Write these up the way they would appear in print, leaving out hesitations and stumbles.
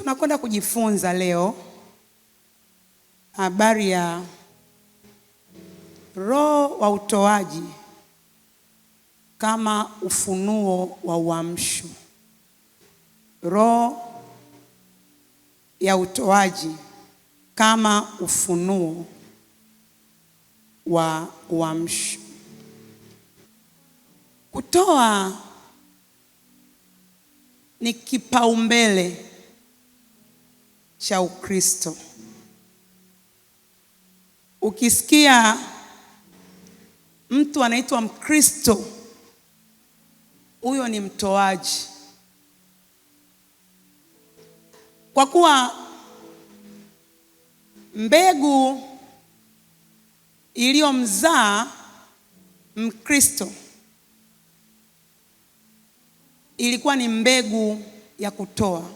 Tunakwenda kujifunza leo habari ya roho wa utoaji kama ufunuo wa uamsho. Roho ya utoaji kama ufunuo wa uamsho. Kutoa ni kipaumbele cha Ukristo. Ukisikia mtu anaitwa Mkristo, huyo ni mtoaji. Kwa kuwa mbegu iliyomzaa Mkristo ilikuwa ni mbegu ya kutoa.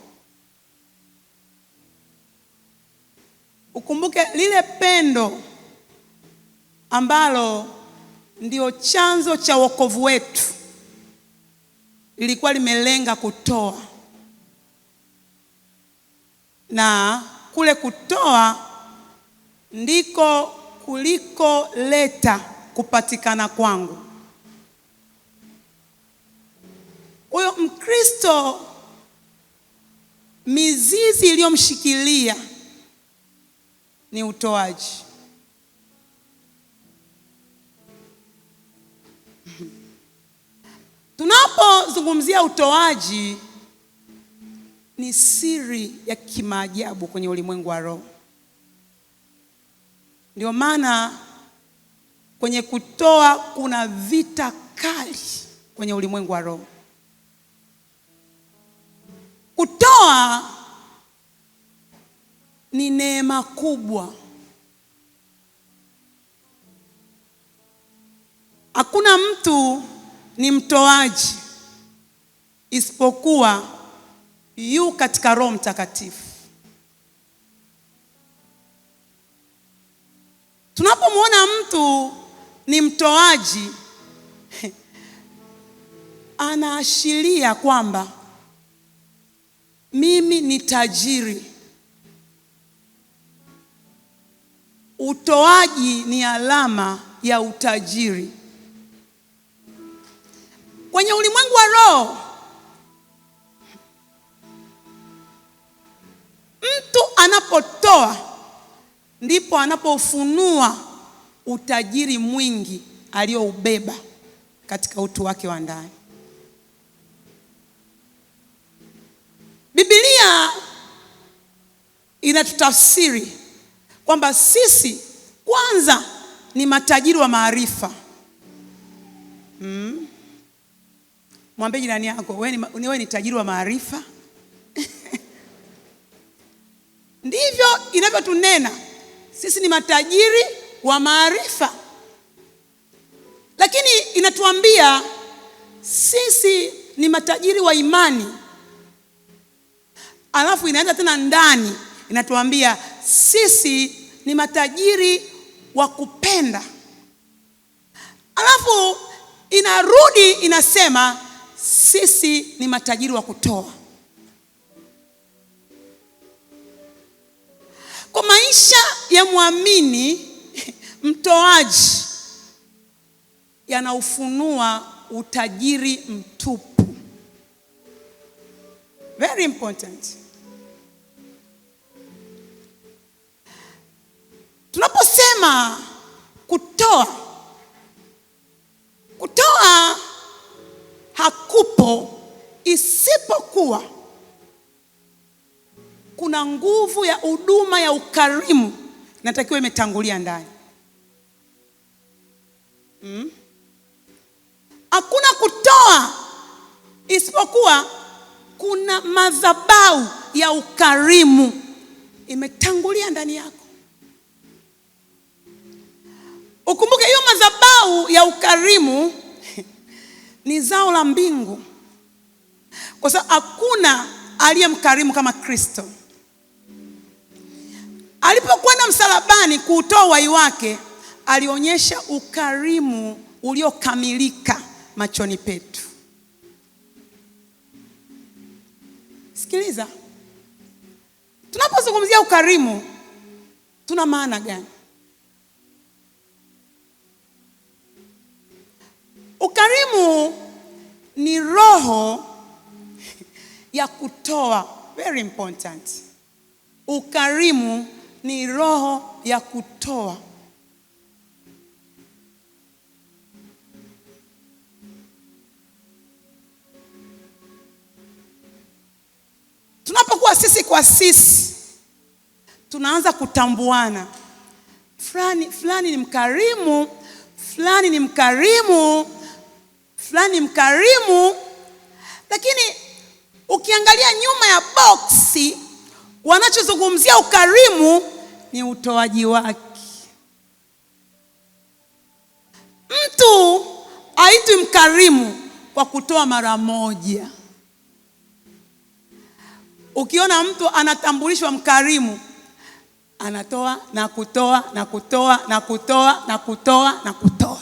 Ukumbuke lile pendo ambalo ndio chanzo cha wokovu wetu lilikuwa limelenga kutoa, na kule kutoa ndiko kuliko leta kupatikana kwangu. Huyo Mkristo, mizizi iliyomshikilia ni utoaji. Tunapozungumzia utoaji, ni siri ya kimaajabu kwenye ulimwengu wa roho. Ndio maana kwenye kutoa kuna vita kali kwenye ulimwengu wa roho. Kutoa ni neema kubwa. Hakuna mtu ni mtoaji isipokuwa yu katika Roho Mtakatifu. Tunapomwona mtu ni mtoaji, anaashiria kwamba mimi ni tajiri. Utoaji ni alama ya utajiri. Kwenye ulimwengu wa roho, mtu anapotoa ndipo anapofunua utajiri mwingi alioubeba katika utu wake wa ndani. Biblia inatutafsiri kwamba sisi kwanza ni matajiri wa maarifa. Mwambie jirani yako, wewe ni tajiri wa maarifa. Ndivyo inavyotunena, sisi ni matajiri wa maarifa. Lakini inatuambia sisi ni matajiri wa imani. Alafu inaenda tena ndani, inatuambia sisi ni matajiri wa kupenda. Alafu inarudi inasema sisi ni matajiri wa kutoa. Kwa maisha ya muamini mtoaji yanaufunua utajiri mtupu. Very important. Tunaposema kutoa hakupo isipokuwa kuna nguvu ya huduma ya ukarimu inatakiwa imetangulia ndani. Hakuna kutoa isipokuwa kuna madhabahu ya ukarimu imetangulia ndani yako. Ukumbuke hiyo madhabahu ya ukarimu ni zao la mbingu, kwa sababu hakuna aliye mkarimu kama Kristo. Alipokwenda msalabani kuutoa uhai wake, alionyesha ukarimu uliokamilika machoni petu. Sikiliza, Tunapozungumzia ukarimu, tuna maana gani? Ukarimu ni roho ya kutoa. Very important. Ukarimu ni roho ya kutoa. Tunapokuwa sisi kwa sisi, tunaanza kutambuana. Fulani ni mkarimu, fulani ni mkarimu, fulani ni mkarimu. Lakini ukiangalia nyuma ya boksi, wanachozungumzia ukarimu ni utoaji wake. Mtu haitwi mkarimu kwa kutoa mara moja. Ukiona mtu anatambulishwa mkarimu, anatoa na kutoa na kutoa na kutoa na kutoa na kutoa.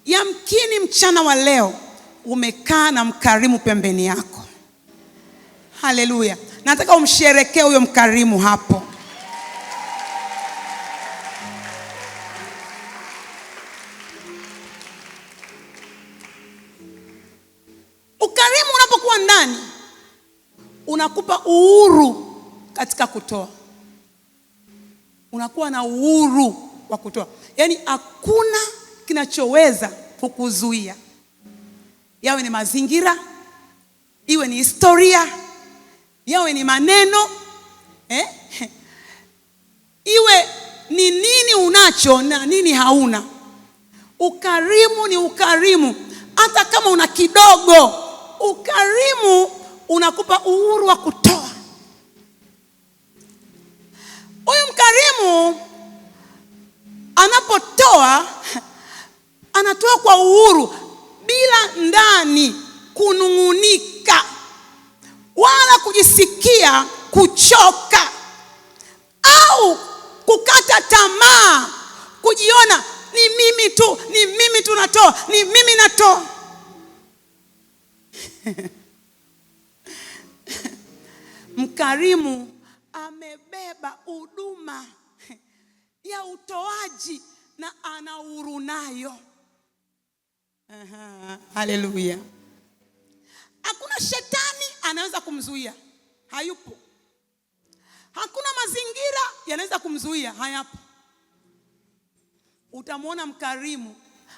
Yamkini mchana wa leo umekaa na mkarimu pembeni yako. Haleluya. Nataka umsherekee huyo mkarimu hapo. Ukarimu unapokuwa ndani, unakupa uhuru katika kutoa. Unakuwa na uhuru wa kutoa. Yaani hakuna kinachoweza kukuzuia. Yawe ni mazingira, iwe ni historia, yawe ni maneno, iwe ni nini unacho na nini hauna. Ukarimu ni ukarimu. Hata kama una kidogo, ukarimu unakupa uhuru wa kutoa. Huyu mkarimu anapotoa, anatoa kwa uhuru, bila ndani kunung'unika wala kujisikia kuchoka au kukata tamaa, kujiona ni mimi tu natoa, ni mimi natoa. Mkarimu amebeba huduma ya utoaji na ana uhuru nayo. Haleluya. Hakuna shetani anaweza kumzuia, hayupo. Hakuna mazingira yanaweza kumzuia, hayapo. Utamwona mkarimu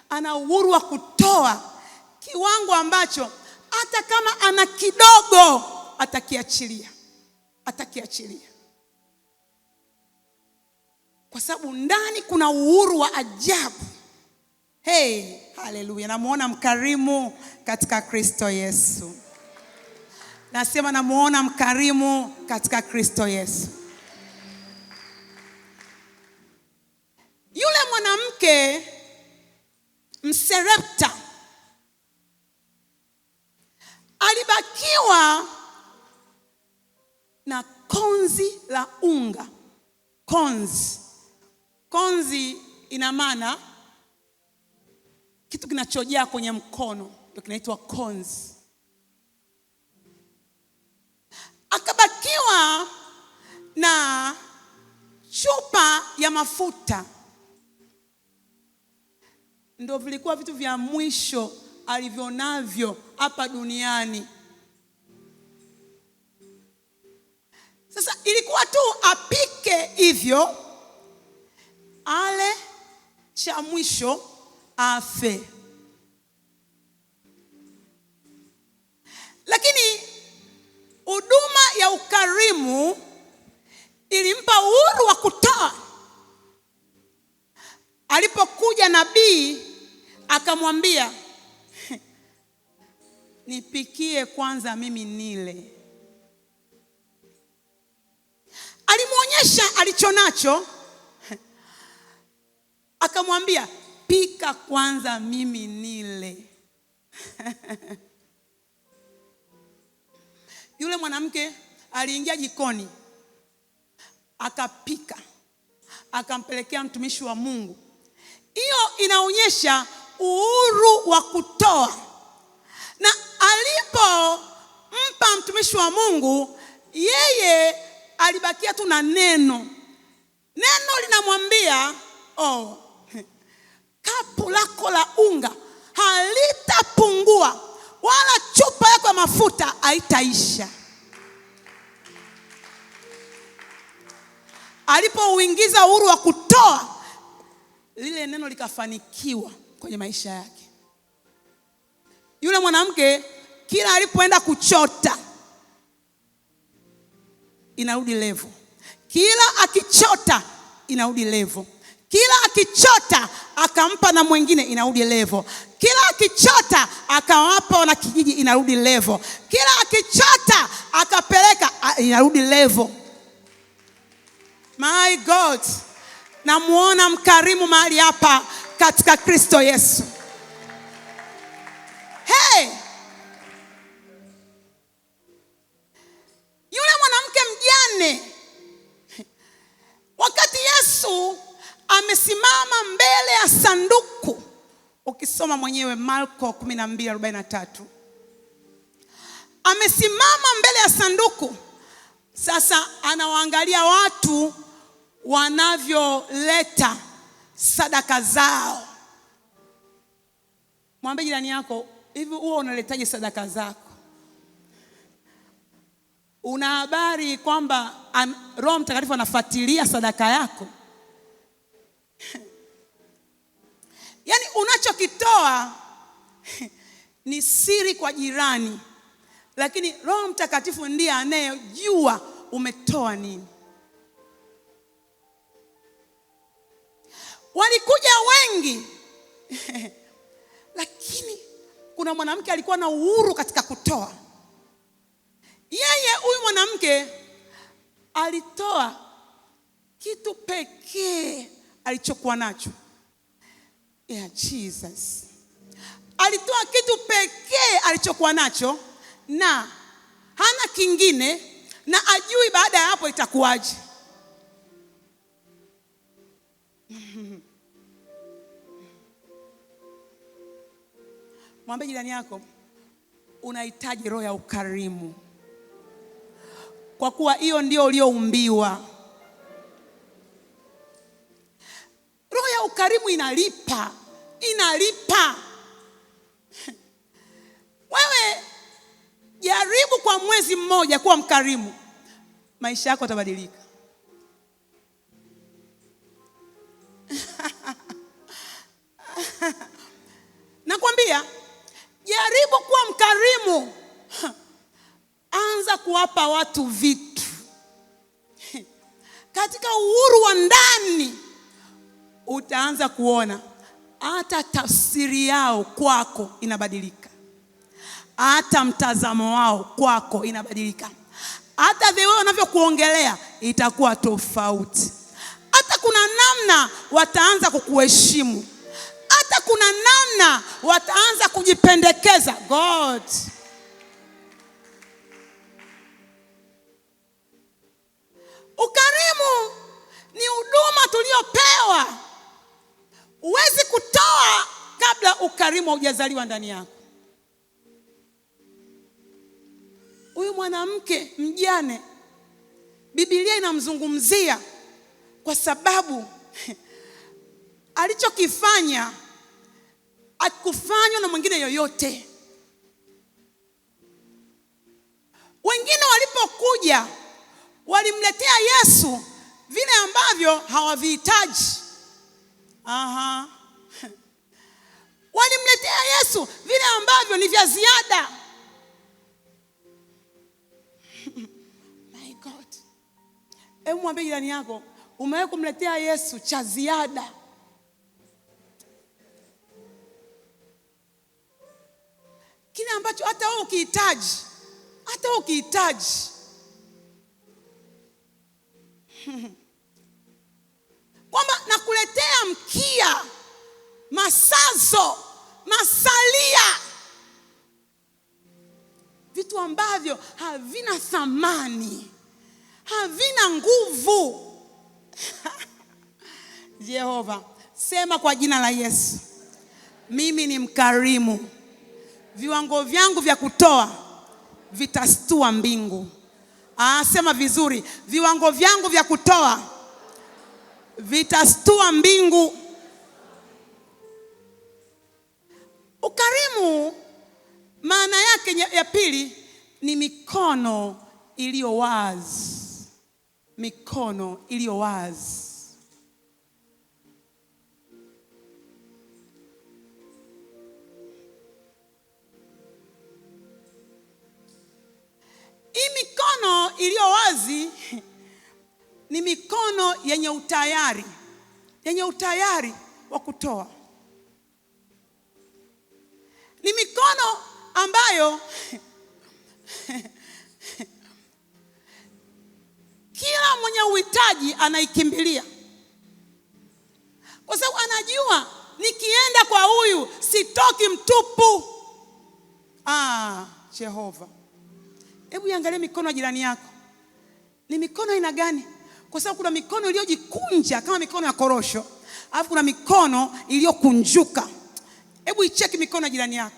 ana uhuru wa kutoa kiwango ambacho hata kama ana kidogo atakiachilia. Kwa sababu ndani kuna uhuru wa ajabu. Hey, haleluya. Namuona mkarimu katika Kristo Yesu. Nasema namuona mkarimu katika Kristo Yesu. Yule mwanamke Mserepta alibakiwa na konzi la unga. Konzi ina maana kitu kinachojaa kwenye mkono, ndio kinaitwa konzi. Akabakiwa na chupa ya mafuta. Ndio vilikuwa vitu vya mwisho alivyonavyo hapa duniani. Sasa ilikuwa tu apike hivyo, ale cha mwisho, afe. Lakini huduma ya ukarimu ilimpa uhuru wa kutoa. Alipokuja nabii akamwambia, nipikie kwanza mimi nile. Alimuonyesha alichonacho, akamwambia pika kwanza mimi nile. Yule mwanamke aliingia jikoni, akapika, akampelekea mtumishi wa Mungu. Hiyo inaonyesha uhuru wa kutoa. Na alipompa mtumishi wa Mungu, yeye alibakia tu na neno. Neno linamwambia, kapu lako la unga halitapungua, wala chupa yako ya mafuta haitaisha. Alipouingiza uhuru wa kutoa, lile neno likafanikiwa kwenye maisha yake. Yule mwanamke kila alipoenda kuchota, inarudi level. Kila akichota inarudi level. Kila akichota akampa na mwingine, inarudi level. Kila akichota akawapa wana kijiji, inarudi level. Kila akichota akapeleka, inarudi level. My God, namuona mkarimu mahali hapa katika Kristo Yesu. Hey! Yule mwanamke mjane, wakati Yesu amesimama mbele ya sanduku, ukisoma mwenyewe Marko 12:43, amesimama mbele ya sanduku. Sasa anawaangalia watu wanavyoleta sadaka zao. Mwambie jirani yako, hivi wewe unaletaje sadaka zako? Una habari kwamba Roho Mtakatifu anafuatilia sadaka yako? Yaani unachokitoa ni siri kwa jirani, lakini Roho Mtakatifu ndiye anayejua umetoa nini. Walikuja wengi lakini kuna mwanamke alikuwa na uhuru katika kutoa. Yeye huyu mwanamke alitoa kitu pekee alichokuwa nacho. Jesus. Alitoa kitu pekee alichokuwa nacho na hana kingine, na ajui baada ya hapo itakuwaje. Mwambie jirani yako, unahitaji roho ya ukarimu, kwa kuwa hiyo ndio ulioumbiwa. Roho ya ukarimu inalipa. Wewe jaribu kwa mwezi mmoja kuwa mkarimu, maisha yako yatabadilika. Nakwambia, jaribu kuwa mkarimu. Anza kuwapa watu vitu. Katika uhuru wa ndani utaanza kuona hata tafsiri yao kwako inabadilika. Hata mtazamo wao kwako inabadilika. Hata wewe unavyokuongelea itakuwa tofauti. Hata kuna namna wataanza kukuheshimu. Hata kuna namna wataanza kujipendekeza. God. Ukarimu ni huduma tuliopewa. Huwezi kutoa kabla ukarimu haujazaliwa ndani yako. Huyu mwanamke mjane, Biblia inamzungumzia kwa sababu alichokifanya akufanywa na mwingine yoyote. Wengine walipokuja walimletea Yesu vile ambavyo hawavihitaji. Walimletea Yesu vile ambavyo ni vya ziada. My God. Hebu mwambie jirani yako, umewahi kumletea Yesu cha ziada? Kile ambacho hata wewe ukihitaji. Kwamba nakuletea mkia, masazo, masalia, vitu ambavyo havina thamani, havina nguvu. Jehova, sema kwa jina la Yesu, mimi ni mkarimu. Viwango vyangu vya kutoa vitastua mbingu. Sema vizuri, viwango vyangu vya kutoa vitastua mbingu. Ukarimu maana yake ya pili ni mikono iliyo wazi. Mikono iliyo wazi. Hii mikono iliyo wazi ni mikono yenye utayari. Yenye utayari wa kutoa. Ni mikono ambayo kila mwenye uhitaji anaikimbilia. Kwa sababu anajua nikienda kwa huyu sitoki mtupu. Jehova. Hebu iangalie mikono ya jirani yako. Ni mikono aina gani? Kwa sababu kuna mikono iliyojikunja kama mikono ya korosho, alafu kuna mikono iliyokunjuka. Hebu icheki mikono ya jirani yako.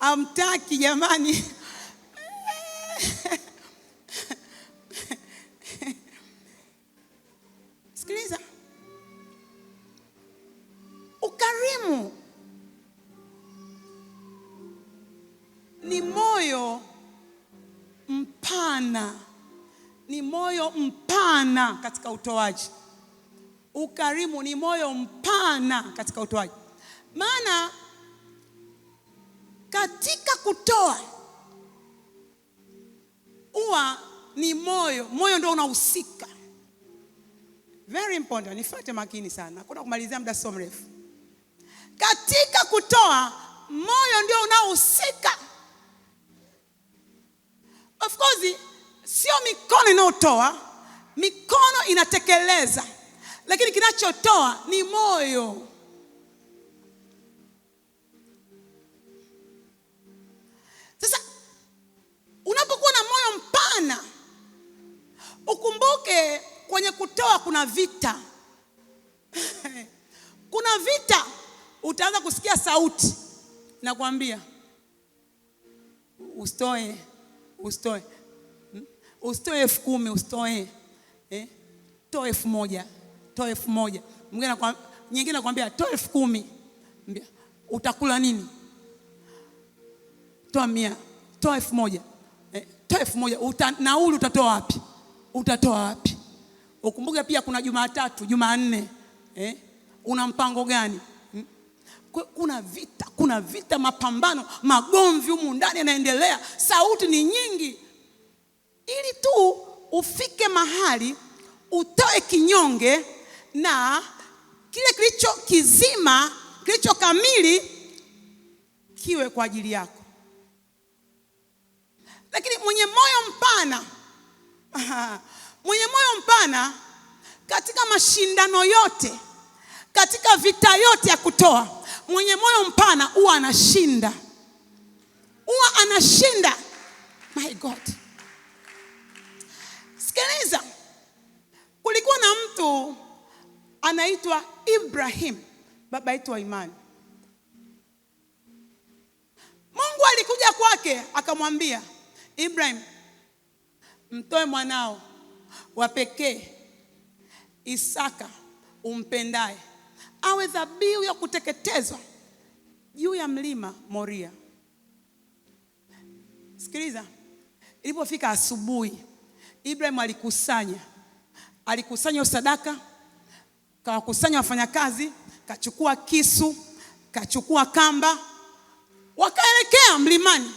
Amtaki jamani. Sikiliza. Ukarimu ni moyo mpana. Ni moyo mpana katika utoaji. Ukarimu ni moyo mpana katika utoaji. Maana katika kutoa huwa ni moyo. Moyo ndio unahusika. Very important. Nifuate makini sana. Hakuna kumalizia muda so mrefu. Katika kutoa moyo ndio unaohusika. Of course, sio mikono inayotoa, mikono inatekeleza. Lakini kinachotoa ni moyo. Sasa unapokuwa na moyo mpana, ukumbuke kwenye kutoa kuna vita. Kuna vita. Utaanza kusikia sauti nakwambia usitoe. Usitoe 10,000, usitoe. Toa 1,000. Toa 1,000. Nyingine nakwambia toa 10,000. Utakula nini? Toa 100. Toa 1,000. Toa 1,000. Nauli utatoa wapi? Utatoa wapi? Ukumbuke pia kuna Jumatatu, Jumanne. Una mpango gani? Kuna vita, mapambano, magomvi humu ndani yanaendelea. Sauti ni nyingi. Ili tu ufike mahali utoe kinyonge na kile kilicho kizima, kilicho kamili kiwe kwa ajili yako. Lakini mwenye moyo mpana katika mashindano yote, katika vita yote ya kutoa, mwenye moyo mpana huwa anashinda. My God. Sikiliza. Kulikuwa na mtu anaitwa Ibrahim, baba yetu wa imani. Mungu alikuja kwake akamwambia, Ibrahim, mtoe mwanao wa pekee Isaka umpendaye awe dhabihu ya kuteketezwa juu ya mlima Moria. Sikiliza. Ilipofika asubuhi, Ibrahim alikusanya sadaka, kawakusanya wafanyakazi, kachukua kisu, kachukua kamba, wakaelekea mlimani.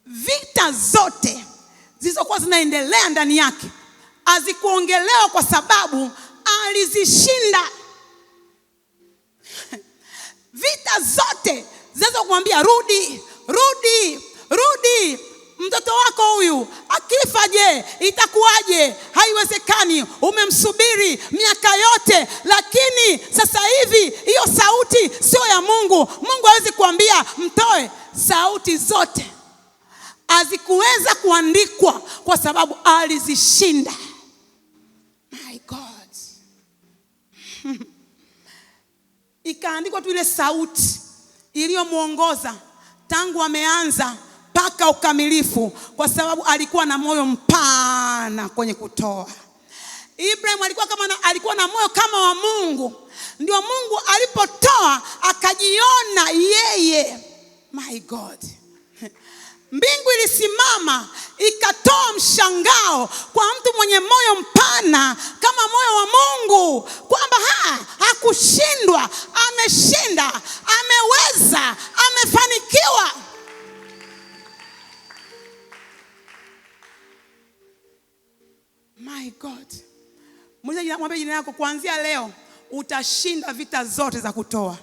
Vita zote zilizokuwa zinaendelea ndani yake hazikuongelewa kwa sababu alizishinda. Vita zote zinazokuambia rudi, mtoto wako huyu akifa je, itakuwaje? Haiwezekani, umemsubiri miaka yote, lakini sasa hivi hiyo sauti sio ya Mungu. Mungu hawezi kuambia mtoe. Sauti zote hazikuweza kuandikwa kwa sababu alizishinda. My God. Ikaandikwa tu ile sauti iliyomuongoza tangu ameanza mpaka ukamilifu, kwa sababu alikuwa na moyo mpana kwenye kutoa. Ibrahim alikuwa na moyo kama wa Mungu. Ndio Mungu alipotoa akajiona yeye, my God. Mbingu ilisimama ikatoa mshangao kwa mtu mwenye moyo mpana kama moyo wa Mungu, kwamba hakushindwa, ameshinda, ameweza, amefanikiwa. My God. Mwambie jirani yako, kuanzia leo utashinda vita zote za kutoa.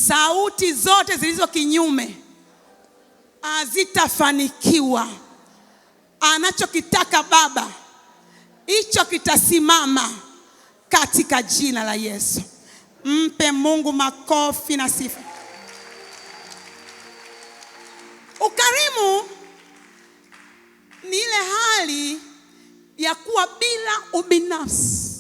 Sauti zote zilizo kinyume hazitafanikiwa. Anachokitaka Baba, hicho kitasimama katika jina la Yesu. Mpe Mungu makofi na sifa. Ukarimu ni ile hali ya kuwa bila ubinafsi.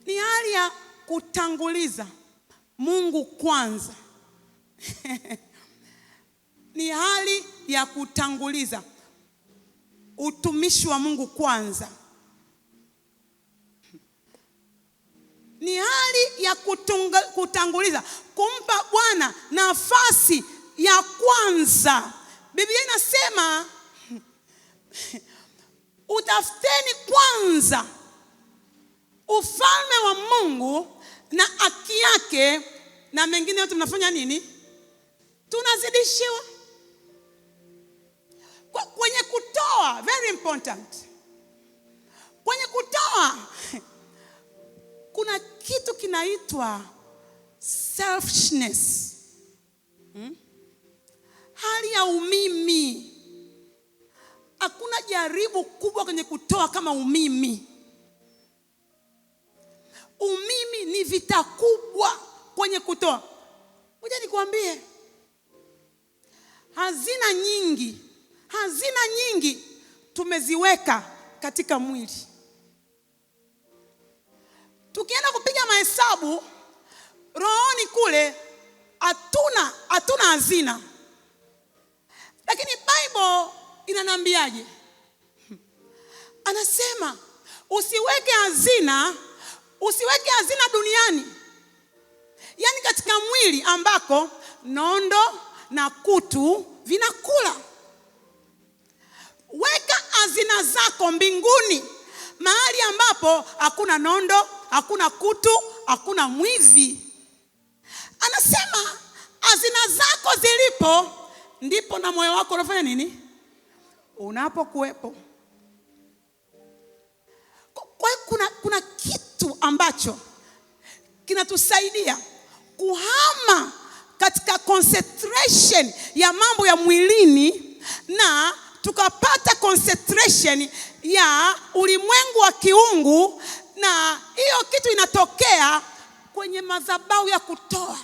Ni hali ya kutanguliza Mungu kwanza. Ni hali ya kutanguliza utumishi wa Mungu kwanza. Ni hali ya kutanguliza kumpa Bwana nafasi ya kwanza. Biblia inasema utafuteni kwanza ufalme wa Mungu na haki yake, na mengine yote mnafanya nini? Tunazidishiwa. Kwenye kutoa, very important. Kwenye kutoa kuna kitu kinaitwa selfishness. Hali ya umimi. Hakuna jaribu kubwa kwenye kutoa kama umimi. Umimi ni vita kubwa kwenye kutoa. Ngoja nikwambie, hazina nyingi tumeziweka katika mwili. Tukienda kupiga mahesabu rohoni kule, hatuna hazina. Lakini Bible inaniambiaje? Anasema usiweke hazina duniani, yaani katika mwili ambako nondo na kutu vinakula. Weka hazina zako mbinguni, mahali ambapo hakuna nondo, hakuna kutu, hakuna mwivi. Anasema hazina zako zilipo, ndipo na moyo wako unafanya nini? Unapokuwepo. Kwa hiyo kuna kitu ambacho kinatusaidia kuhama katika concentration ya mambo ya mwilini, na tukapata concentration ya ulimwengu wa kiungu, na hiyo kitu inatokea kwenye madhabahu ya kutoa.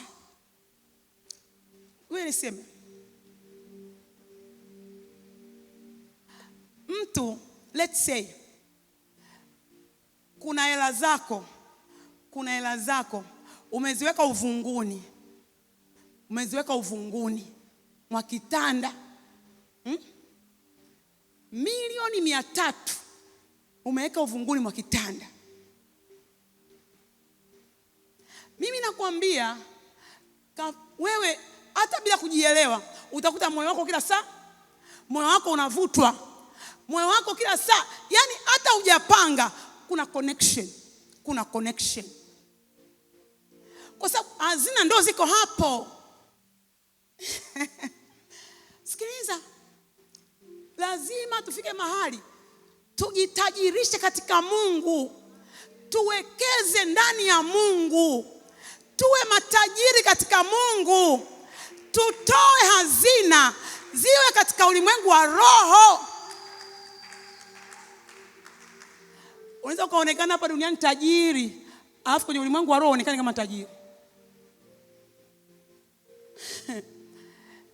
Wewe niseme, mtu, let's say kuna hela zako umeziweka uvunguni mwa kitanda. Milioni 300 umeweka uvunguni mwa kitanda. Mimi nakwambia, wewe hata bila kujielewa utakuta moyo wako kila saa, moyo wako unavutwa, moyo wako kila saa, yani hata hujapanga, kuna connection. Kwa sababu hazina ndo ziko hapo. Sikiliza, lazima tufike mahali tujitajirishe katika Mungu, tuwekeze ndani ya Mungu, tuwe matajiri katika Mungu, tutoe hazina ziwe katika ulimwengu wa roho. Unaweza kuonekana hapa duniani tajiri, alafu kwenye ulimwengu wa roho uonekane kama tajiri.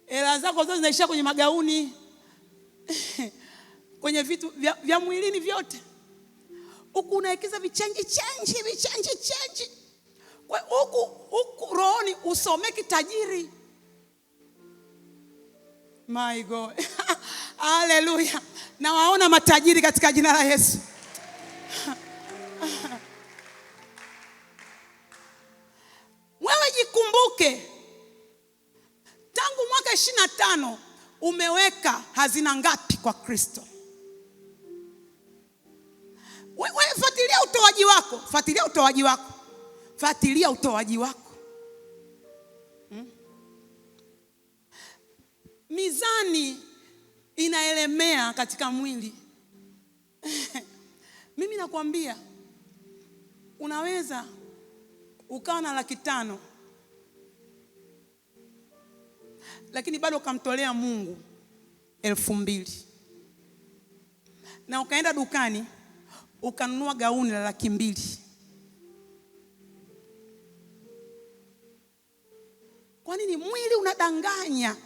Hela zako zote zinaishia kwenye magauni, kwenye vitu vya mwilini vyote. huku unawekeza vichenji. Huku rohoni usomeki tajiri. My God. Haleluya. Na waona matajiri katika jina la Yesu. Wewe jikumbuke, tangu mwaka 25 umeweka hazina ngapi kwa Kristo? Wewe fuatilia utoaji wako, fuatilia utoaji wako. Mizani inaelemea katika mwili. Mimi nakwambia, unaweza ukawa na 500,000 lakini bado ukamtolea Mungu 2,000, na ukaenda dukani ukanunua gauni la 200,000. Kwa nini? Mwili unadanganya.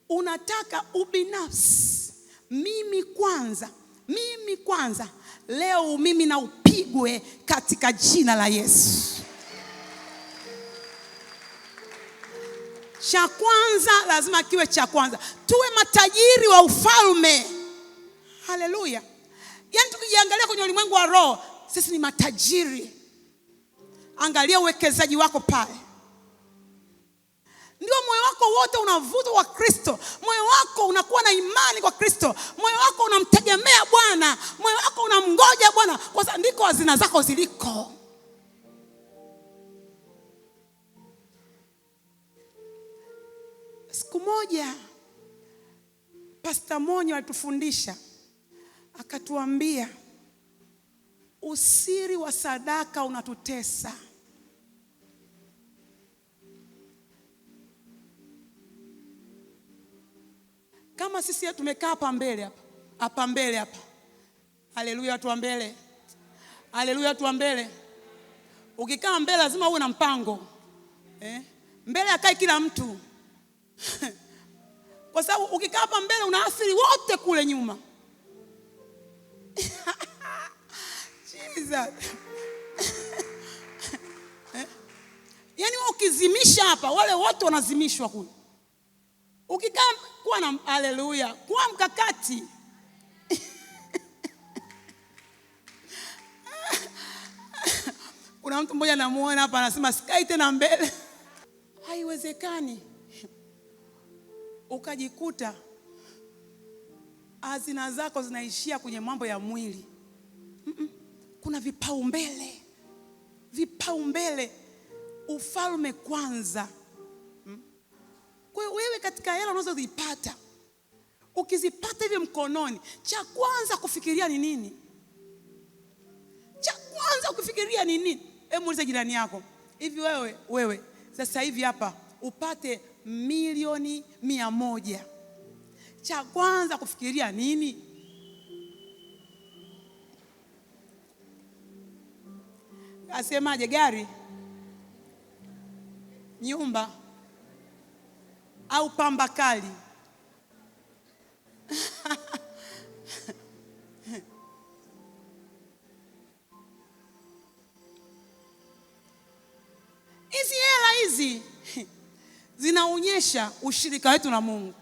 Unataka ubinafsi. Mimi kwanza. Leo mimi na upigwe katika jina la Yesu. Cha kwanza lazima kiwe cha kwanza. Tuwe matajiri wa ufalme. Haleluya. Yaani tukijiangalia kwenye ulimwengu wa roho, sisi ni matajiri. Angalia uwekezaji wako pale. Ndio moyo wako wote unavutwa kwa Kristo. Moyo wako unakuwa na imani kwa Kristo. Moyo wako unamtegemea Bwana. Moyo wako unamngoja Bwana, kwa sababu ndiko hazina zako ziliko. Siku moja Pastor Monyo alitufundisha, akatuambia usiri wa sadaka unatutesa. Kama sisi tumekaa hapa mbele hapa. Haleluya, watu wa mbele. Haleluya, watu wa mbele. Ukikaa mbele lazima uwe na mpango. Mbele akae kila mtu. Kwa sababu ukikaa hapa mbele unaathiri wote kule nyuma. Jesus. Yaani ukizimisha hapa, wale wote wanazimishwa kule. Ukikaa kuwa na haleluya, kuwa mkakati. Kuna mtu mmoja namuona hapa anasema sikai tena mbele. Haiwezekani ukajikuta hazina zako zinaishia kwenye mambo ya mwili. Kuna vipaumbele. Ufalme kwanza. Kwa hiyo wewe katika hela unazozipata, ukizipata hivi mkononi, cha kwanza kufikiria ni nini? Hebu muulize jirani yako, hivi wewe sasa hivi hapa upate milioni 100, cha kwanza kufikiria nini? Asemaje? Gari, nyumba au pamba kali? Hizi hela hizi zinaonyesha ushirika wetu na Mungu.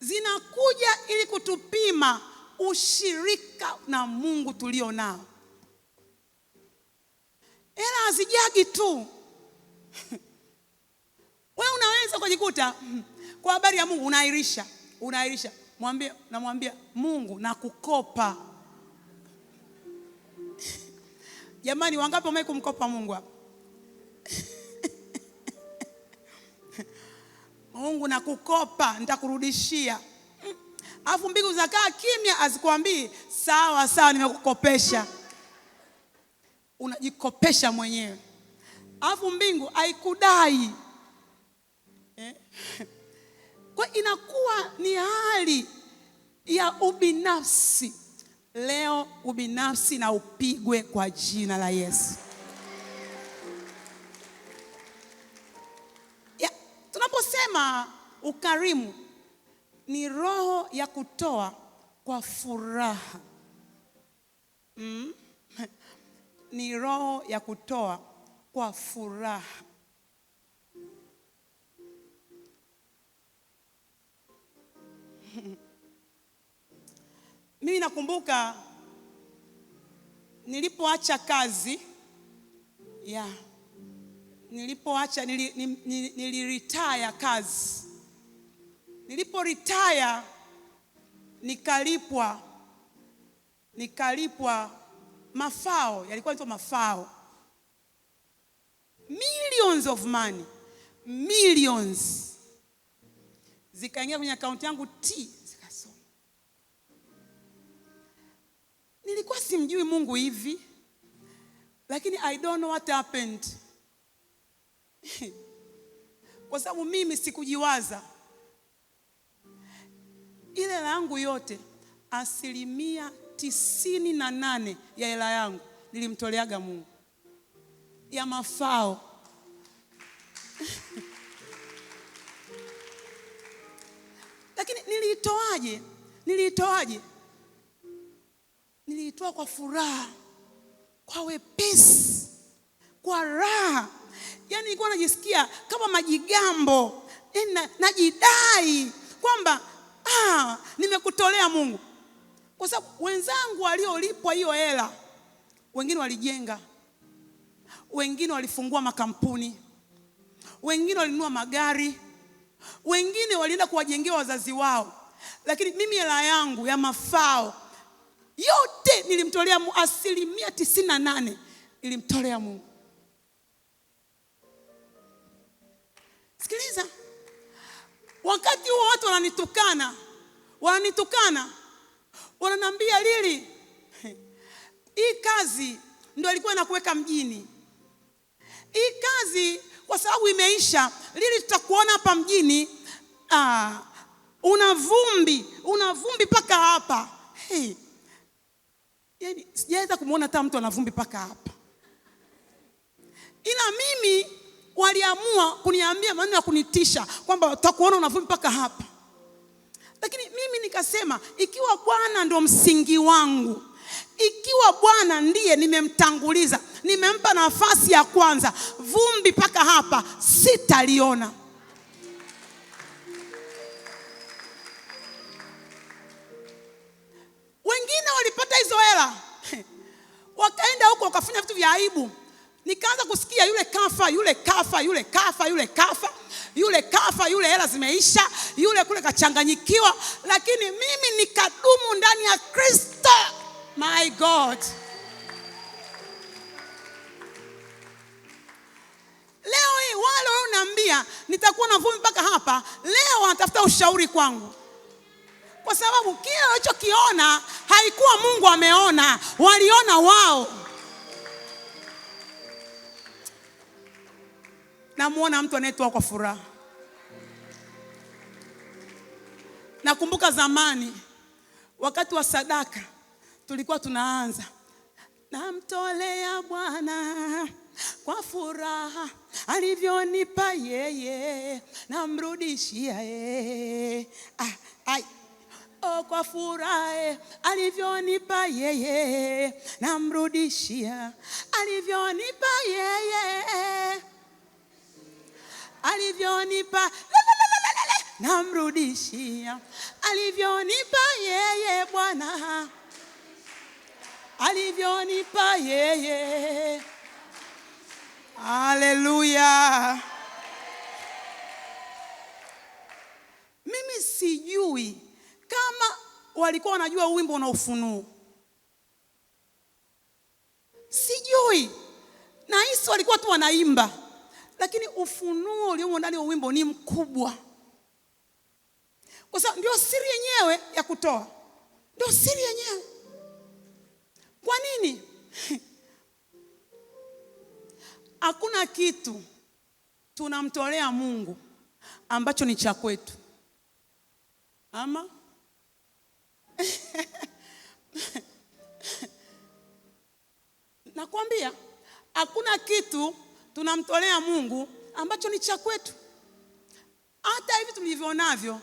Zinakuja ili kutupima ushirika na Mungu tulio nao. Hela hazijagi tu. Wewe unaweza kujikuta kwa habari ya Mungu unairisha. Namwambia Mungu nakukopa. Jamani, wangapi wame kumkopa Mungu hapa? Mungu nakukopa, nitakurudishia. Alafu mbingu zakaa kimya, azikwambii sawa nimekukopesha. Unajikopesha mwenyewe. Alafu mbingu haikudai. Kwa inakuwa ni hali ya ubinafsi. Leo ubinafsi na upigwe kwa jina la Yesu. Tunaposema ukarimu ni roho ya kutoa kwa furaha. Ni roho ya kutoa kwa furaha. Mimi nakumbuka nilipoacha kazi, nilipoacha niliretire kazi. Nilipo retire nikalipwa mafao, yalikuwa ni mafao. Millions of money, millions. Zikaingia kwenye account yangu zikasoma. Nilikuwa simjui Mungu hivi, lakini I don't know what happened. Kwa sababu mimi sikujiwaza. Ile hela yangu yote, 98% ya hela yangu nilimtoleaga Mungu, ya mafao. Lakini niliitoaje? Niliitoa kwa furaha, kwa wepesi, kwa raha. Yaani nilikuwa najisikia kama majigambo, najidai kwamba nimekutolea Mungu. Kwa sababu wenzangu waliolipwa hiyo hela, wengine walijenga, wengine walifungua makampuni, wengine walinunua magari, wengine walienda kuwajengea wazazi wao. Lakini mimi hela yangu ya mafao yote nilimtolea Mungu, 98% nilimtolea Mungu. Sikiliza, wakati huo watu wananitukana, wananiambia, Lili, hii kazi ndio ilikuwa inakuweka mjini. Hii kazi kwa sababu imeisha, Lili, tutakuona hapa mjini, una vumbi paka hapa. Yaani sijaweza kumuona hata mtu ana vumbi paka hapa. Ila mimi waliamua kuniambia maneno ya kunitisha kwamba utakuona una vumbi paka hapa. Lakini mimi nikasema, ikiwa Bwana ndo msingi wangu, ikiwa Bwana ndiye nimemtanguliza, nimempa nafasi ya kwanza, vumbi paka hapa sitaliona. Wengine walipata hizo hela, wakaenda huko wakafanya vitu vya aibu. Nikaanza kusikia yule kafa, yule hela zimeisha, yule kule kachanganyikiwa. Lakini mimi nikadumu ndani ya Kristo. My God. Leo hii wale wanaambia nitakuwa na vumbi mpaka hapa, leo wanatafuta ushauri kwangu. Kwa sababu kile walichokiona haikuwa Mungu ameona, waliona wao. Namuona mtu anayetoa kwa furaha. Nakumbuka zamani wakati wa sadaka tulikuwa tunaanza, namtolea Bwana kwa furaha alivyonipa yeye, namrudishia yeye. Kwa furaha alivyonipa yeye, namrudishia. Alivyonipa yeye, alivyonipa namrudishia. Alivyonipa yeye Bwana, alivyonipa yeye. Haleluya. Mimi sijui kama walikuwa wanajua wimbo na ufunuo. Sijui. Na hisi walikuwa tu wanaimba. Lakini ufunuo uliomo ndani ya wimbo ni mkubwa. Kwa sababu ndio siri yenyewe ya kutoa. Ndio siri yenyewe. Kwa nini? Hakuna kitu tunamtolea Mungu ambacho ni cha kwetu. Ama? Nakwambia, hakuna kitu tunamtolea Mungu ambacho ni cha kwetu. Hata hivi tulivyonavyo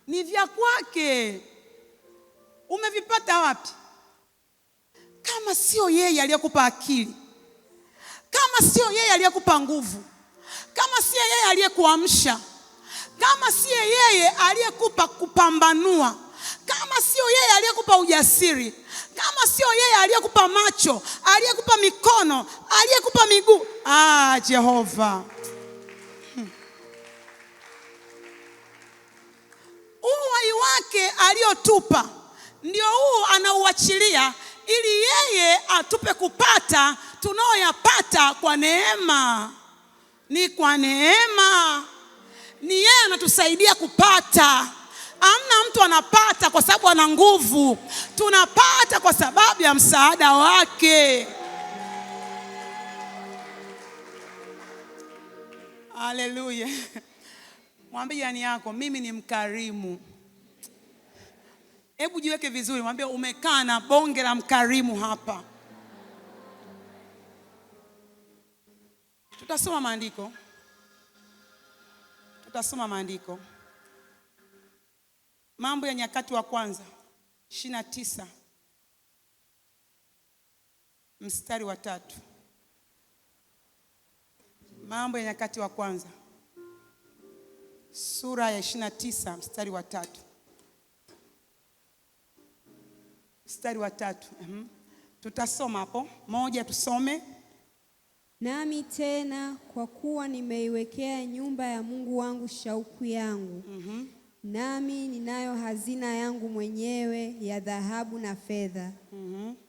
ni vya kwake. Umevipata wapi? Kama kama sio yeye aliyekupa akili, kama sio yeye aliyekupa nguvu, kama sio yeye aliyekuamsha, kama sio yeye aliyekupa kupambanua, kama sio yeye aliyekupa ujasiri, kama sio yeye aliyekupa macho, aliyekupa mikono, aliyekupa miguu, Jehova. Uhai wake aliotupa ndio huu anauachilia ili yeye atupe kupata tunaoyapata kwa neema. Ni kwa neema. Ni yeye anatusaidia kupata. Hamna mtu anapata kwa sababu ana nguvu. Tunapata kwa sababu ya msaada wake. Haleluya. Mwambie jirani yako, mimi ni mkarimu. Hebu jiweke vizuri, mwambie umekaa na bonge la mkarimu hapa. Tutasoma maandiko. Mambo ya Nyakati wa kwanza 29 mstari wa 3. Mambo ya Nyakati wa kwanza sura ya 29 mstari wa 3. Mstari wa 3. Tutasoma hapo. Moja, tusome. Nami tena kwa kuwa nimeiwekea nyumba ya Mungu wangu shauku yangu, nami ninayo hazina yangu mwenyewe ya dhahabu na fedha,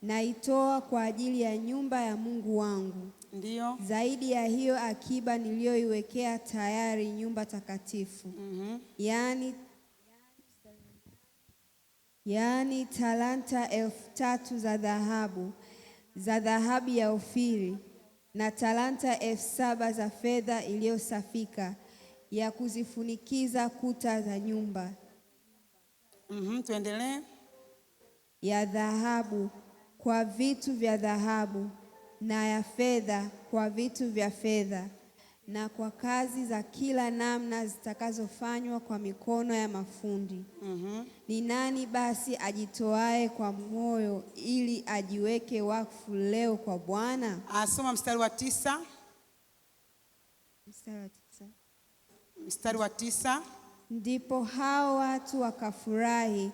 naitoa kwa ajili ya nyumba ya Mungu wangu. Ndiyo. Zaidi ya hiyo akiba niliyoiwekea tayari nyumba takatifu, yaani talanta 3,000 za dhahabu ya Ofiri, na talanta 7,000 za fedha iliyosafika ya kuzifunikiza kuta za nyumba. Tuendelee. Ya dhahabu kwa vitu vya dhahabu, na ya fedha kwa vitu vya fedha, na kwa kazi za kila namna zitakazofanywa kwa mikono ya mafundi. Ni nani basi ajitoae kwa moyo ili ajiweke wakfu leo kwa Bwana? Asoma mstari wa 9. Mstari wa 9. Ndipo hao watu wakafurahi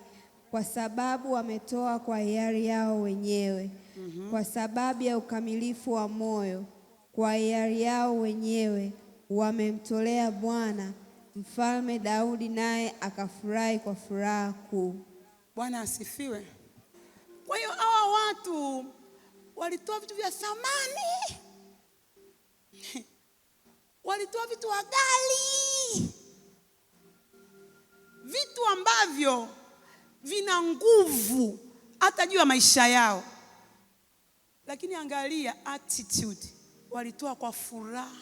kwa sababu wametoa kwa hiari yao wenyewe, kwa sababu ya ukamilifu wa moyo, kwa hiari yao wenyewe wamemtolea Bwana. Mfalme Daudi naye akafurahi kwa furaha kuu. Bwana asifiwe. Kwa hiyo hawa watu walitoa vitu vya thamani. Walitoa vitu ghali, vitu ambavyo vina nguvu hata juu ya maisha yao. Lakini angalia attitude, walitoa kwa furaha.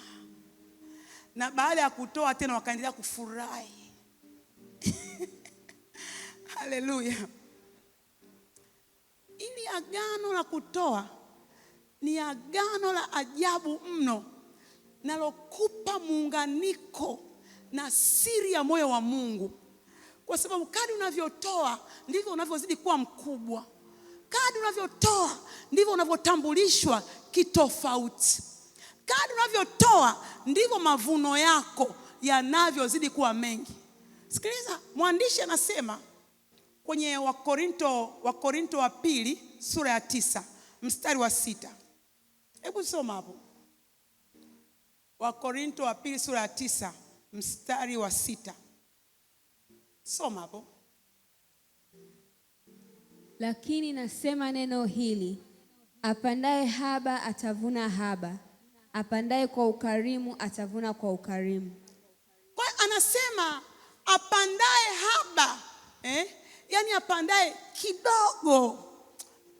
Na baada ya kutoa tena wakaendelea kufurahi. Haleluya. Ili agano la kutoa ni agano la ajabu mno, nalokupa muunganiko na siri ya moyo wa Mungu. Kwa sababu kadri unavyotoa ndivyo unavyozidi kuwa mkubwa. Kadri unavyotoa ndivyo unavyotambulishwa kitofauti. Kadri unavyotoa ndivyo mavuno yako yanavyozidi kuwa mengi. Sikiliza, mwandishi anasema kwenye Wakorinto wa pili sura ya 9 mstari wa 6. Hebu soma hapo. Wakorinto wa pili sura ya 9 mstari wa 6. Soma hapo. Lakini nasema neno hili, apandaye haba atavuna haba, apandaye kwa ukarimu atavuna kwa ukarimu. Kwa anasema apandaye haba, yani apandaye kidogo.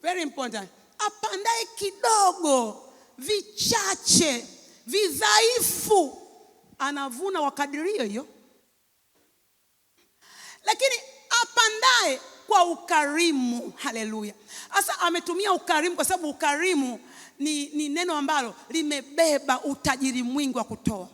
Very important. Apandaye kidogo, vichache, vidhaifu, anavuna wakadirio hiyo. Lakini apandaye kwa ukarimu, haleluya. Sasa ametumia ukarimu kwa sababu ukarimu ni neno ambalo limebeba utajiri mwingi wa kutoa.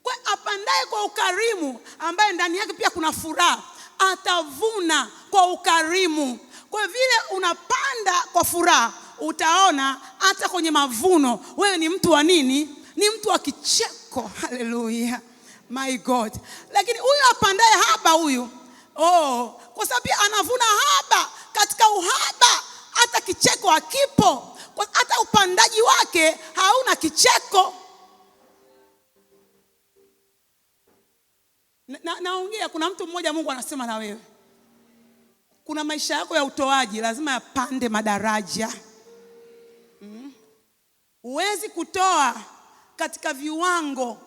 Kwa apandaye kwa ukarimu, ambaye ndani yake pia kuna furaha, atavuna kwa ukarimu. Kwa vile unapanda kwa furaha, utaona hata kwenye mavuno wewe ni mtu wa nini? Ni mtu wa kicheko. Haleluya, my God. Lakini huyu apandaye haba huyu, kwa sababu anavuna haba. Katika uhaba hata kicheko hakipo, hata upandaji wake hauna kicheko. Naongea, kuna mtu mmoja Mungu anasema na wewe, kuna maisha yako ya utoaji lazima yapande madaraja. Huwezi kutoa katika viwango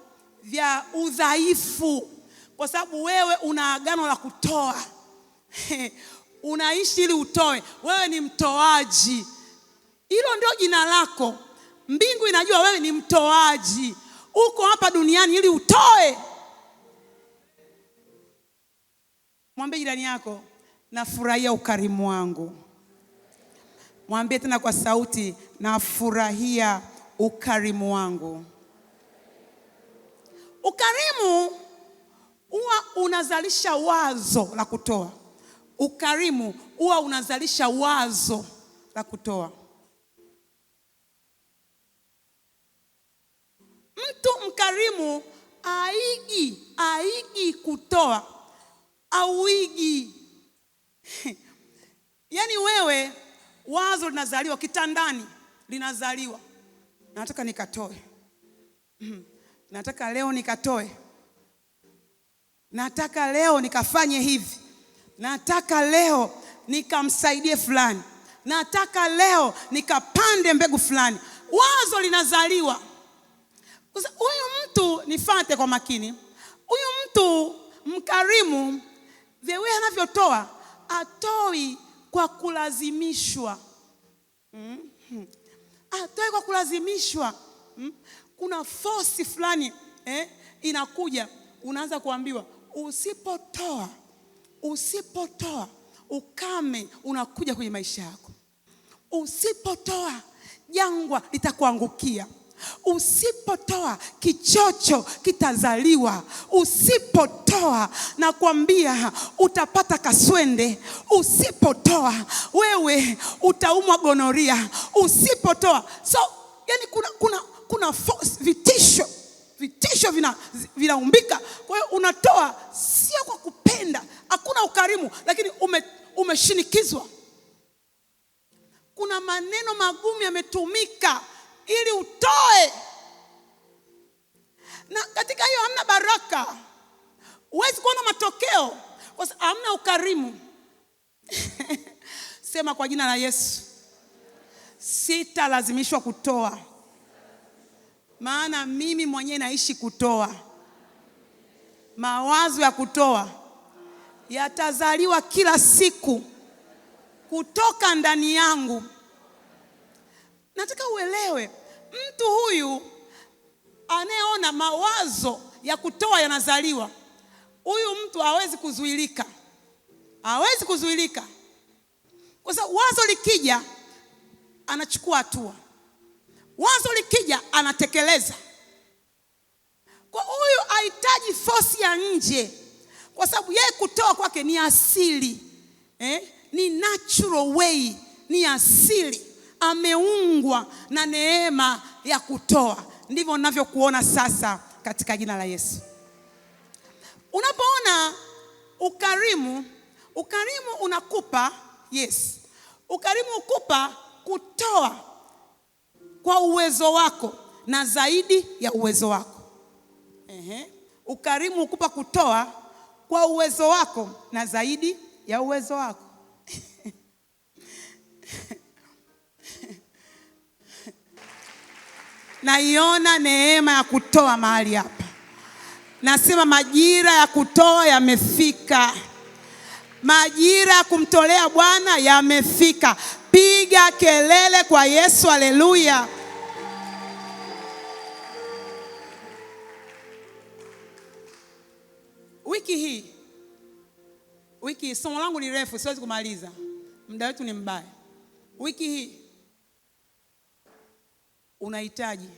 vya udhaifu, kwa sababu wewe una agano la kutoa. Unaishi ili utoe. Wewe ni mtoaji. Hilo ndio jina lako. Mbingu inajua wewe ni mtoaji. Uko hapa duniani ili utoe. Mwambie jirani yako, nafurahia ukarimu wangu. Mwambie tena kwa sauti, nafurahia ukarimu wangu. Ukarimu huwa unazalisha wazo la kutoa. Ukarimu huwa unazalisha wazo la kutoa. Mtu mkarimu aigi kutoa, auigi. Yaani wewe wazo linazaliwa kitandani, linazaliwa. Nataka nikatoe. Nataka leo nikatoe. Nataka leo nikafanye hivi. Nataka leo nikamsaidie fulani. Nataka leo nikapande mbegu fulani. Wazo linazaliwa. Huyu mtu, nifuate kwa makini. Huyu mtu mkarimu, vyewe anavyotoa, atoi kwa kulazimishwa. Atoi kwa kulazimishwa. Kuna force fulani inakuja, unaanza kuambiwa usipotoa ukame unakuja kwenye maisha yako. Usipotoa jangwa litakuangukia. Usipotoa kichocho kitazaliwa. Usipotoa na kuambia utapata kaswende. Usipotoa wewe utaumwa gonoria. Usipotoa. So yani kuna force, vitisho vinaumbika. Kwa hiyo unatoa sio kwa kupenda. Hakuna ukarimu, lakini umeshinikizwa. Kuna maneno magumu yametumika ili utoe. Na katika hiyo hamna baraka. Huwezi kuona matokeo kwa sababu hamna ukarimu. Sema kwa jina la Yesu, sitalazimishwa kutoa. Maana mimi mwenyewe naishi kutoa. Mawazo ya kutoa yatazaliwa kila siku kutoka ndani yangu. Nataka uelewe, mtu huyu anayeona mawazo ya kutoa yanazaliwa, huyu mtu hawezi kuzuilika. Hawezi kuzuilika. Kwa sababu wazo likija anachukua hatua. Wazo likija anatekeleza. Kwa huyu hahitaji force ya nje, kwa sababu yeye kutoa kwake ni asili. Ni natural way, ni asili. Ameungwa na neema ya kutoa. Ndivyo ninavyokuona sasa katika jina la Yesu. Unapoona ukarimu unakupa, yes. Ukarimu ukupa kutoa kwa uwezo wako na zaidi ya uwezo wako. Ukarimu ukupa kutoa kwa uwezo wako na zaidi ya uwezo wako. Naiona neema ya kutoa mahali hapa. Nasema majira ya kutoa yamefika. Majira ya kumtolea Bwana yamefika. Piga kelele kwa Yesu, haleluya. Wiki hii somo langu ni refu, siwezi kumaliza. Muda wetu ni mbaya. Wiki hii unahitaji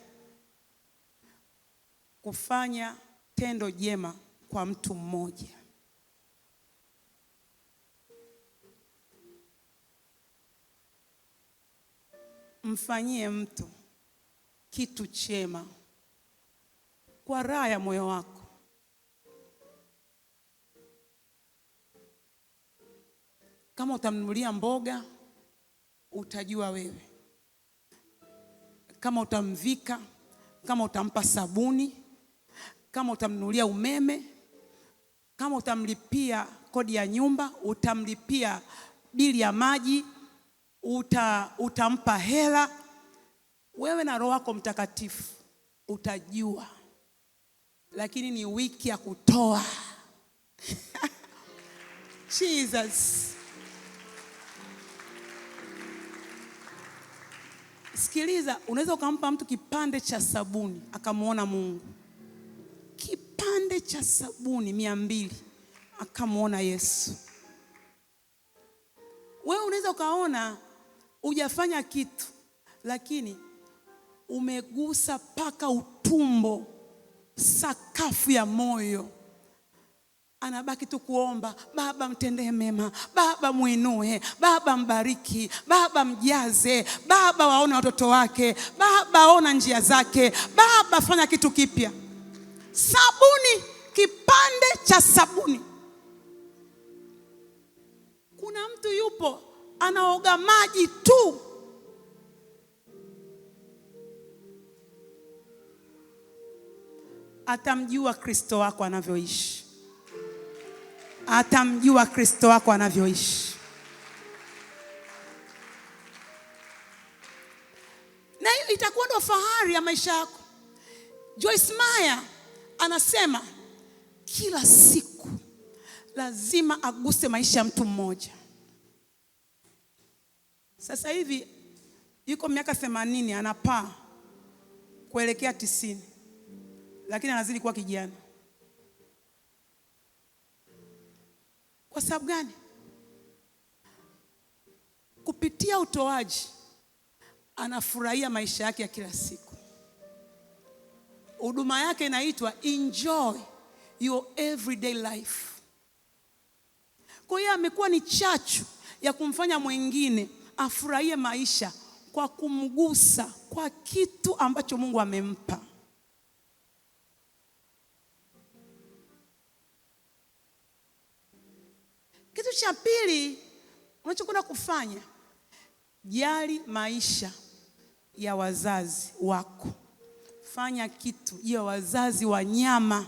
kufanya tendo jema kwa mtu mmoja. mfanyie mtu kitu chema kwa raha ya moyo wako. Kama utamnunulia mboga, utajua wewe. Kama utamvika, kama utampa sabuni, kama utamnunulia umeme, kama utamlipia kodi ya nyumba, utamlipia bili ya maji, utampa hela, wewe na Roho wako Mtakatifu utajua. Lakini ni wiki ya kutoa. Jesus. Sikiliza, unaweza ukampa mtu kipande cha sabuni akamuona Mungu. Kipande cha sabuni 200 akamuona Yesu. Wewe unaweza ukaona hujafanya kitu, lakini umegusa paka utumbo, sakafu ya moyo. Anabaki tu kuomba, Baba mtendee mema, Baba muinue, Baba mbariki, Baba mjaze, Baba waone watoto wake, Baba ona njia zake, Baba fanya kitu kipya. Sabuni, kipande cha sabuni. Kuna mtu yupo anaoga maji tu, atamjua Kristo wako anavyoishi. Atamjua Kristo wako anavyoishi. Na hiyo itakuwa ndo fahari ya maisha yako. Joyce Meyer anasema kila siku lazima aguse maisha ya mtu mmoja. Sasa hivi yuko miaka 80, anapaa kuelekea 90, lakini anazidi kuwa kijana. Kwa sababu gani? Kupitia utoaji anafurahia maisha yake ya kila siku. Huduma yake inaitwa Enjoy Your Everyday Life. Kwa hiyo amekuwa ni chachu ya kumfanya mwingine afurahie maisha kwa kumgusa kwa kitu ambacho Mungu amempa. Kitu cha pili unachokwenda kufanya, jali maisha ya wazazi wako. Fanya kitu ya wazazi wa nyama.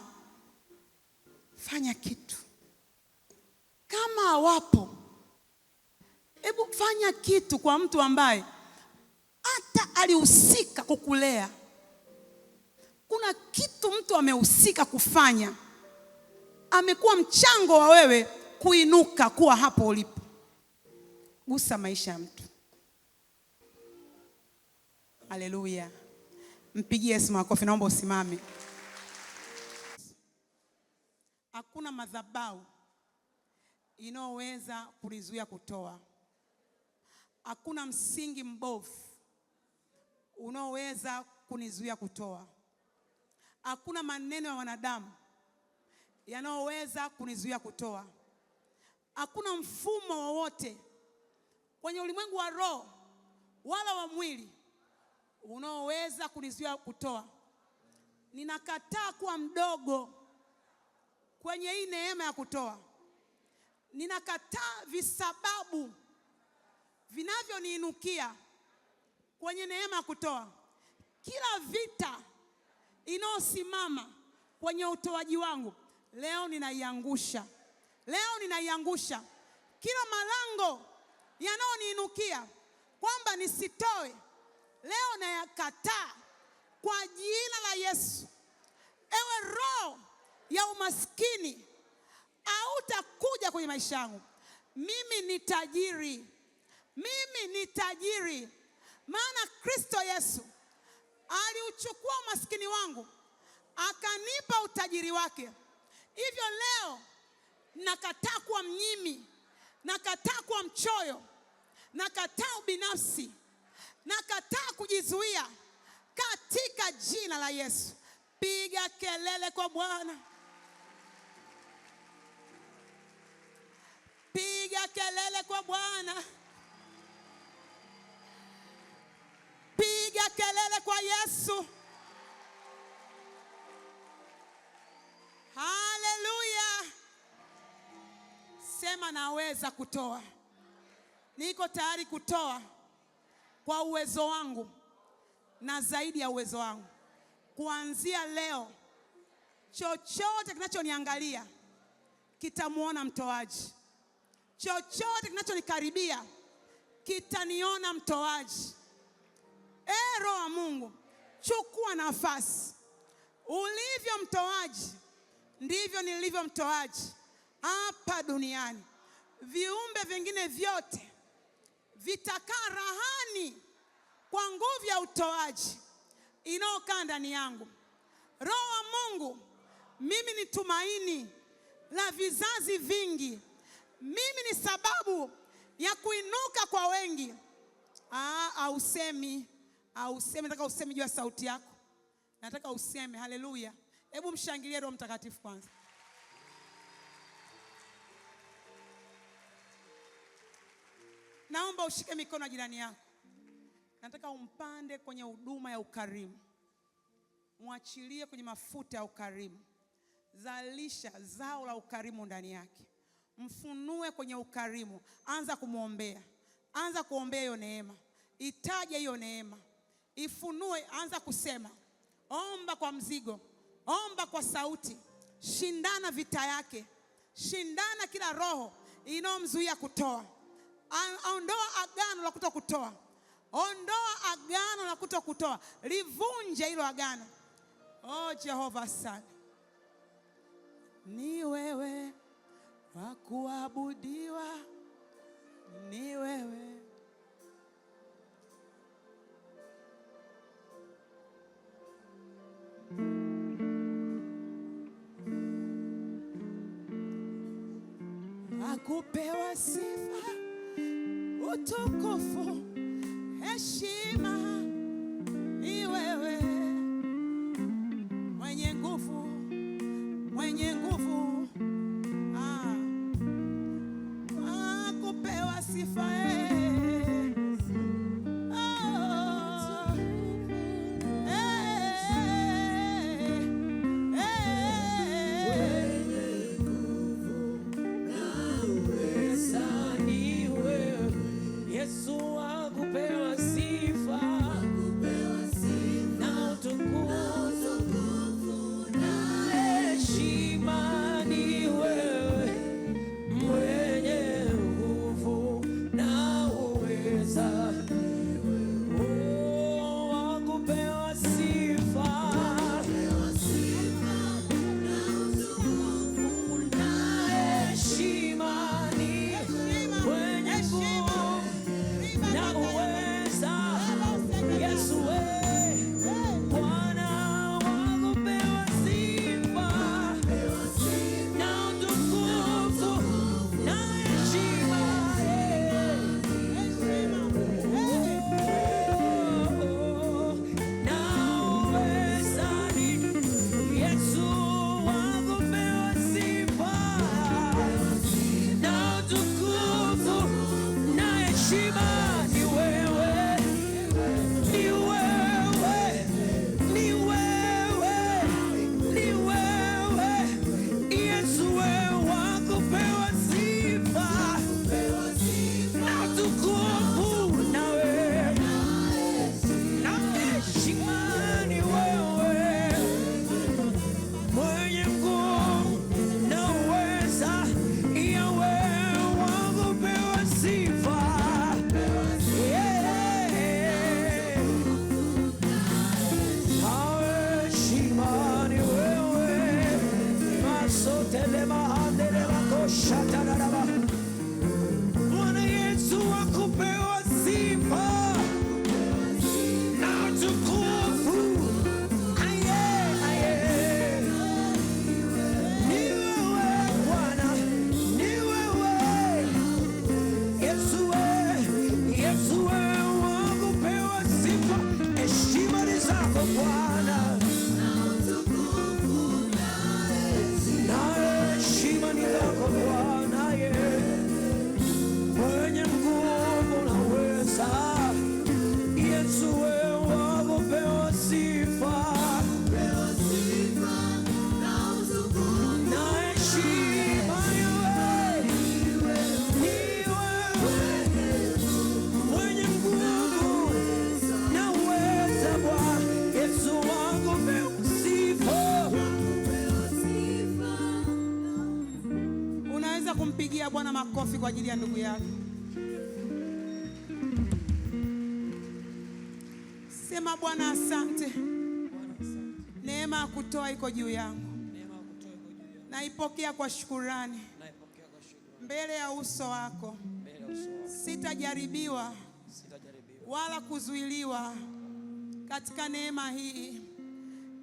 Fanya kitu. Kama hawapo, hebu fanya kitu kwa mtu ambaye hata alihusika kukulea. Kuna kitu mtu amehusika kufanya, amekuwa mchango wa wewe kuinuka kuwa hapo ulipo. Gusa maisha ya mtu. Haleluya. Mpigie Yesu makofi, naomba usimame. Hakuna madhabahu inayoweza kulizuia kutoa. Hakuna msingi mbovu unaoweza kunizuia kutoa. Hakuna maneno ya wanadamu yanayoweza kunizuia kutoa. Hakuna mfumo wowote kwenye ulimwengu wa roho wala wa mwili unaoweza kunizuia kutoa. Ninakataa kuwa mdogo kwenye hii neema ya kutoa. Ninakataa visababu vinavyoniinukia kwenye neema ya kutoa. Kila vita inayosimama kwenye utoaji wangu leo ninaiangusha. Leo ninaiangusha. Kila malango yanayoniinukia kwamba nisitoe, leo nayakataa kwa jina la Yesu. Ewe roho ya umaskini, hautakuja kwenye maisha yangu. Mimi ni tajiri. Mimi ni tajiri. Maana Kristo Yesu aliuchukua umaskini wangu akanipa utajiri wake. Hivyo leo nakataa kuwa mnyimi, nakataa kuwa mchoyo, nakataa ubinafsi, nakataa kujizuia katika jina la Yesu. Piga kelele kwa Bwana. Piga kelele kwa Bwana. Yesu. Haleluya. Sema naweza kutoa. Niko tayari kutoa kwa uwezo wangu na zaidi ya uwezo wangu. Kuanzia leo, chochote kinachoniangalia kitamuona mtoaji. Chochote kinachonikaribia kitaniona mtoaji. Roho wa Mungu, chukua nafasi. Ulivyo mtoaji ndivyo nilivyo mtoaji hapa duniani. Viumbe vingine vyote vitakaa rahani kwa nguvu ya utoaji inayokaa ndani yangu. Roho wa Mungu, mimi ni tumaini la vizazi vingi. Mimi ni sababu ya kuinuka kwa wengi. Ausemi, nataka useme juu ya sauti yako. Nataka useme haleluya. Hebu mshangilie Roho Mtakatifu kwanza. Naomba ushike mikono ya jirani yako. Nataka umpande kwenye huduma ya ukarimu. Mwachilie kwenye mafuta ya ukarimu. Zalisha zao la ukarimu ndani yake. Mfunue kwenye ukarimu. Anza kumwombea. Anza kuombea hiyo neema. Itaje hiyo neema. Ifunue, anza kusema. Omba kwa mzigo. Omba kwa sauti. Shindana vita yake. Shindana kila roho inayomzuia kutoa. Ondoa agano la kutokutoa. Ondoa agano la kutokutoa. Livunje hilo agano. Jehova sana. Ni wewe wa kuabudiwa. Ni wewe. Akupewa sifa, utukufu, heshima. Ni wewe mwenye nguvu, mwenye nguvu. Akupewa sifa, Yesu akupewa sifa, na utukufu na heshima. Ni wewe mwenye nguvu na uweza. Akupewa sifa, na utukufu na heshima. Ni mwenye nguvu na uweza. Yesu Bwana wakupewa sifa, na utukufu na heshima. Na uweza ni Yesu wakupewa sifa, na utukufu na heshima. Ni wewe, ni wewe, ni wewe, ni wewe. Yesu wewe wakupewa sifa, na utukufu na wewe na heshima. Ni wewe mwenye nguvu na uweza. Wewe wakupewa sifa. Bwana Yesu akupewa sifa na utukufu. Ni wewe Bwana, ni wewe Yesu. Yesu wakupewa sifa. Heshima ni zako Bwana, na heshima ni zako Bwana. Anza kumpigia Bwana makofi kwa ajili ya ndugu yako. Sema, Bwana asante. Neema ya kutoa iko juu yangu. Naipokea kwa shukurani mbele ya uso wako. Sitajaribiwa wala kuzuiliwa katika neema hii.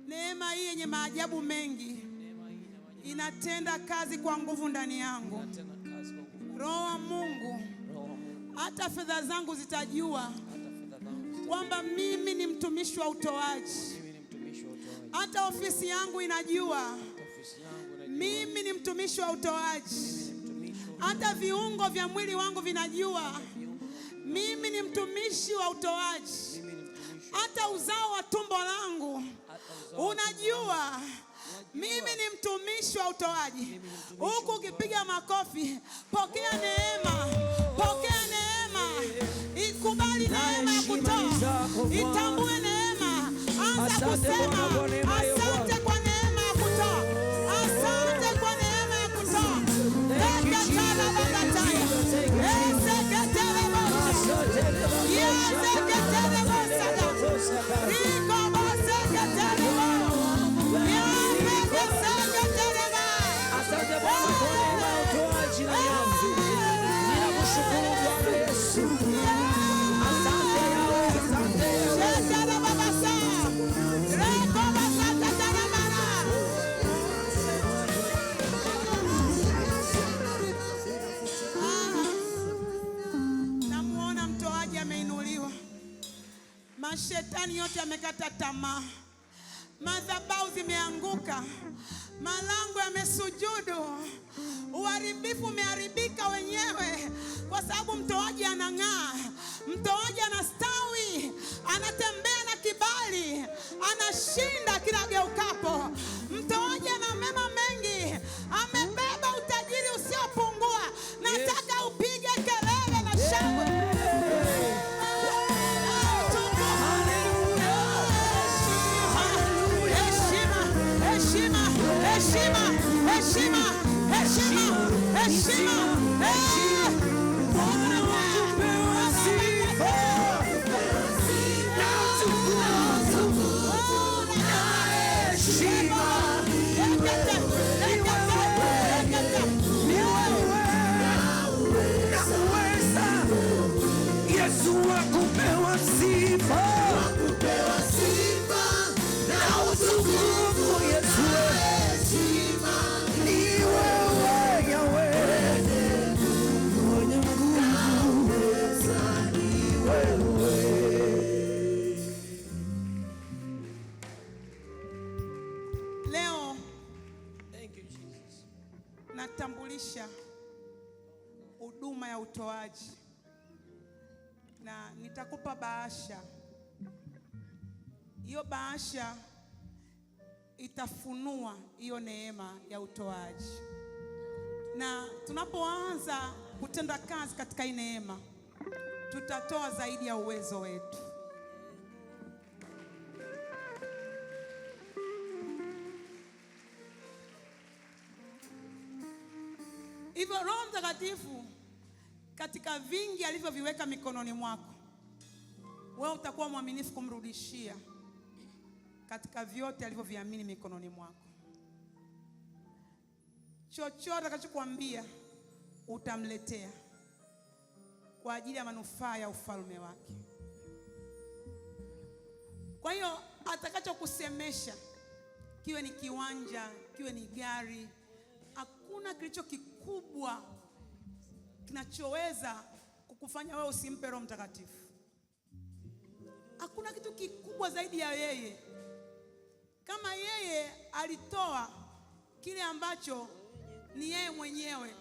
Neema hii yenye maajabu mengi inatenda kazi kwa nguvu ndani yangu. Roho wa Mungu, hata fedha zangu zitajua kwamba mimi ni mtumishi wa utoaji. Hata ofisi yangu inajua mimi ni mtumishi wa utoaji. Hata viungo vya mwili wangu vinajua mimi ni mtumishi wa utoaji. Hata uzao wa tumbo langu unajua mimi ni mtumishi wa utoaji. Huku ukipiga makofi, pokea neema, pokea neema. Ikubali neema ya kutoa, itambue neema. Anza kusema asante kwa neema ya kutoa, asante kwa neema ya kutoa. Asante Bwana kwa neema ya utoaji na yangu. Ninakushukuru Bwana Yesu. Asante Yahweh, asante Namuona mtoaji ameinuliwa. Mashetani yote yamekata tamaa. Madhabahu zimeanguka. Malango yamesujudu. Uharibifu umeharibika wenyewe, kwa sababu mtoaji anang'aa. Mtoaji anastawi, anatembea na kibali, anashinda kila geukapo. Mtoaji ana mema mengi, amebeba utajiri usiopungua. Nataka upige kelele na shangwe. Heshima, heshima, heshima, heshima, heshima. Bwana wakupewa sifa na utukufu na heshima. Ni wewe na uweza. Yesu wakupewa sifa na utukufu. Yesu ni wewe Yahweh, mwenye nguvu, ni wewe. Leo natambulisha huduma ya utoaji, na nitakupa bahasha. Hiyo bahasha itafunua hiyo neema ya utoaji, na tunapoanza kutenda kazi katika hii neema, tutatoa zaidi ya uwezo wetu. Hivyo Roho Mtakatifu katika vingi alivyoviweka mikononi mwako, wewe utakuwa mwaminifu kumrudishia katika vyote alivyoviamini mikononi mwako. Chochote atakachokuambia utamletea kwa ajili ya manufaa ya ufalme wake. Kwa hiyo atakachokusemesha, kiwe ni kiwanja, kiwe ni gari, hakuna kilicho kikubwa kinachoweza kukufanya wewe usimpe Roho Mtakatifu. Hakuna kitu kikubwa zaidi ya yeye. Kama yeye alitoa kile ambacho ni yeye mwenyewe,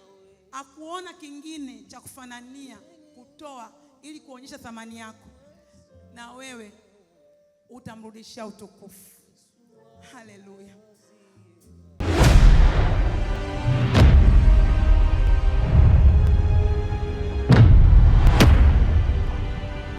akuona kingine cha kufanania kutoa ili kuonyesha thamani yako, na wewe utamrudishia utukufu. Haleluya.